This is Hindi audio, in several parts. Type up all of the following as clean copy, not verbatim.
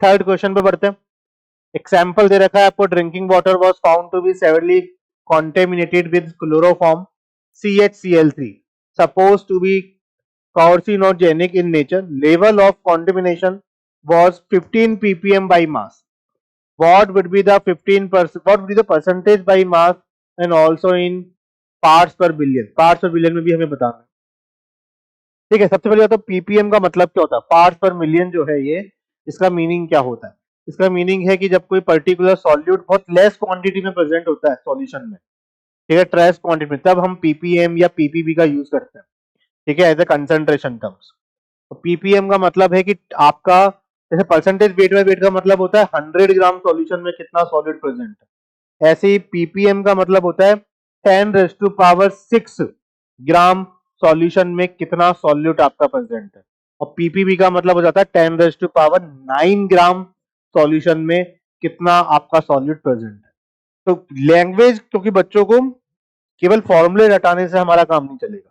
थर्ड क्वेश्चन पे बढ़ते हैं। एग्जाम्पल दे रखा है आपको, drinking water was found to be severely contaminated with chloroform CHCl3 supposed to be carcinogenic in nature. Level of contamination was 15 ppm by mass. What would be the 15%? What would be the percentage by mass and also in parts per billion? Parts per billion में भी हमें बताना है। ठीक है, सबसे पहले तो ppm का मतलब क्या होता है, पार्ट्स पर मिलियन जो है ये, इसका मीनिंग क्या होता है? इसका मीनिंग है कि जब कोई पर्टिकुलर सॉल्यूट बहुत लेस क्वांटिटी में प्रेजेंट होता है सॉल्यूशन में, ठीक है, ट्रेस क्वांटिटी में, तब हम ppm या ppb का यूज करते हैं, ठीक है, एज ए कंसंट्रेशन टर्म्स। तो ppm का मतलब है कि आपका, जैसे परसेंटेज वेट बाय वेट का मतलब होता है 100 ग्राम सॉल्यूशन में कितना सॉलिड प्रेजेंट है, ऐसे ही ppm का मतलब होता है 10⁻⁶ ग्राम सॉल्यूशन में कितना सॉल्यूट आपका प्रेजेंट है, और ppb का मतलब हो जाता है 10⁹ ग्राम सॉल्यूशन में कितना आपका सॉल्यूट प्रेजेंट है। तो लैंग्वेज, क्योंकि बच्चों को केवल फॉर्मूले रटाने से हमारा काम नहीं चलेगा,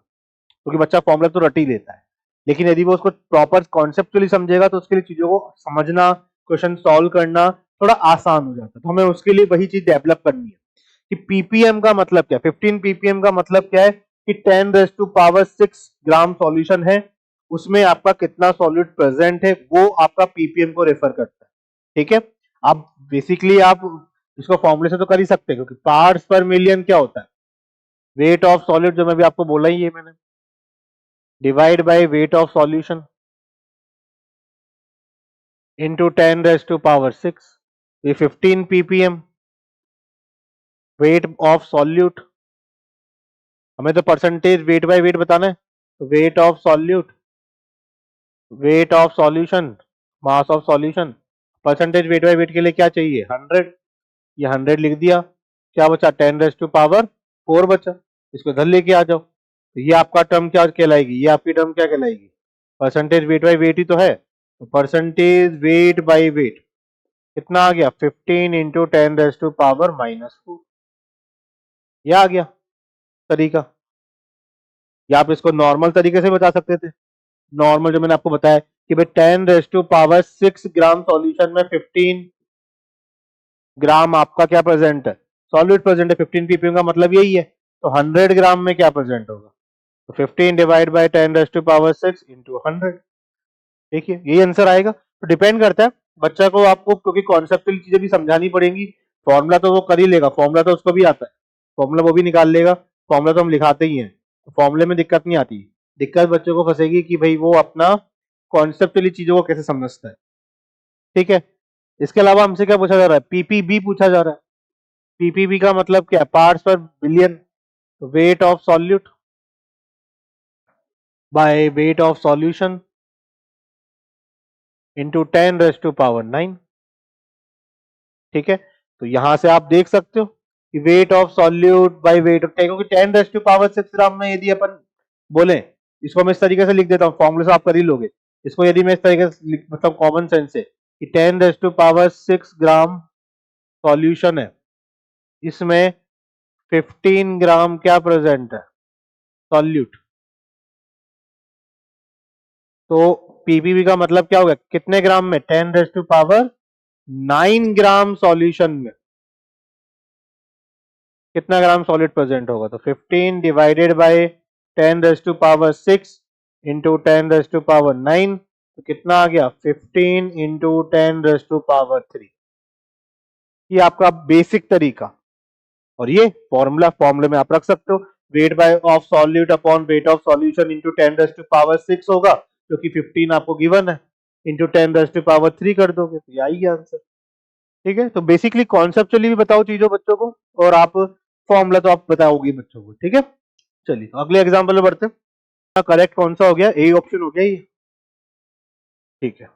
क्योंकि बच्चा फॉर्मूला तो रट ही लेता है, लेकिन यदि वो उसको प्रॉपर कॉन्सेप्चुअली समझेगा तो उसके लिए चीजों को समझना, क्वेश्चन सॉल्व करना थोड़ा आसान हो जाता है। तो हमें उसके लिए वही चीज डेवलप करनी है कि पीपीएम का मतलब क्या है। 15 पीपीएम का मतलब क्या है कि 10⁻⁶ ग्राम सॉल्यूशन है, उसमें आपका कितना सॉल्यूट प्रेजेंट है, वो आपका पीपीएम को रेफर करता है। ठीक है, अब बेसिकली आप इसको फॉर्मूले से तो कर ही सकते हैं, क्योंकि पार्ट्स पर मिलियन क्या होता है, वेट ऑफ सॉलिड, जो मैं भी आपको बोला ही है मैंने, divide by weight of solution into 10⁻⁶, ये 15 ppm वेट ऑफ सॉल्यूट। हमें तो परसेंटेज वेट बाय वेट बताना है, तो weight of solute, weight of solution, mass of solution, percentage weight by weight के लिए क्या चाहिए, 100, ये 100 लिख दिया, क्या बचा 10⁻⁴ बचा, इसको इधर लेके आ जाओ, तो ये आपका टर्म क्या कहलाएगी, ये आपकी टर्म क्या कहलाएगी, परसेंटेज वेट बाय वेट ही तो है। तो परसेंटेज वेट बाय वेट कितना आ गया, 15 इंटू 10⁻⁻⁴, ये आ गया तरीका। या आप इसको नॉर्मल तरीके से बता सकते थे, नॉर्मल जो मैंने आपको बताया कि भाई 10⁻⁶ ग्राम सॉल्यूशन में 15 ग्राम आपका क्या प्रेजेंट है, सॉल्यूट प्रेजेंट है, 15 ppm का मतलब यही है, तो 100 ग्राम में क्या प्रेजेंट होगा, तो 15 डिवाइड बाय 10⁻⁶ इंटू 100, देखिए यही आंसर आएगा। तो डिपेंड करता है बच्चा को, आपको क्योंकि कॉन्सेप्चुअल चीजें भी समझानी पड़ेंगी, फॉर्मूला तो वो कर ही लेगा, फॉर्मूला तो उसको भी आता है, फॉर्मूला वो भी निकाल लेगा, फॉर्मूला तो हम लिखाते ही हैं, तो फॉर्मूले में दिक्कत नहीं आती, दिक्कत बच्चों को फंसेगी कि भाई वो अपना कॉन्सेप्चुअली चीजों को कैसे समझता है। ठीक है, इसके अलावा हमसे क्या पूछा जा रहा है, पीपीबी पूछा जा रहा है। पीपीबी का मतलब क्या है, पार्ट्स पर billion, weight of solute by weight of solution into 10⁻⁹। ठीक है, तो यहां से आप देख सकते हो कि weight of solute by weight of, क्योंकि 10⁻⁶ ग्राम में यदि अपन बोले, इसको मैं इस तरीके से लिख देता हूँ, फॉर्मूले से आप कर ही लोगे, इसको यदि मैं इस तरीके से मतलब कॉमन सेंस से कि 10⁻⁶ ग्राम सॉल्यूशन है, इसमें 15 ग्राम क्या प्रेजेंट है, सॉल्यूट, तो पीपीबी का मतलब क्या होगा, कितने ग्राम में, 10⁻⁹ ग्राम सॉल्यूशन में कितना ग्राम सॉलिड प्रेजेंट होगा, तो 15 डिवाइडेड बाय 10⁻⁶ इंटू 10⁻⁹, तो कितना आ गया, 15 इंटू 10⁻⁴। ये आपका बेसिक तरीका, और ये फॉर्मूले में आप रख सकते हो, weight by of solute upon weight of solution into 10⁻⁶ होगा, क्योंकि 15 आपको गिवन है, इंटू 10⁻⁴ कर दोगे, तो यही है आंसर। ठीक है, तो बेसिकली कॉन्सेप्चुअली भी बताओ चीजों बच्चों को, और आप फॉर्मूला तो आप बताओगे बच्चों को। ठीक है, चलिए तो अगले एग्जाम्पल में बढ़ते हैं। करेक्ट कौन सा हो गया, ए ऑप्शन हो गया ये। ठीक है,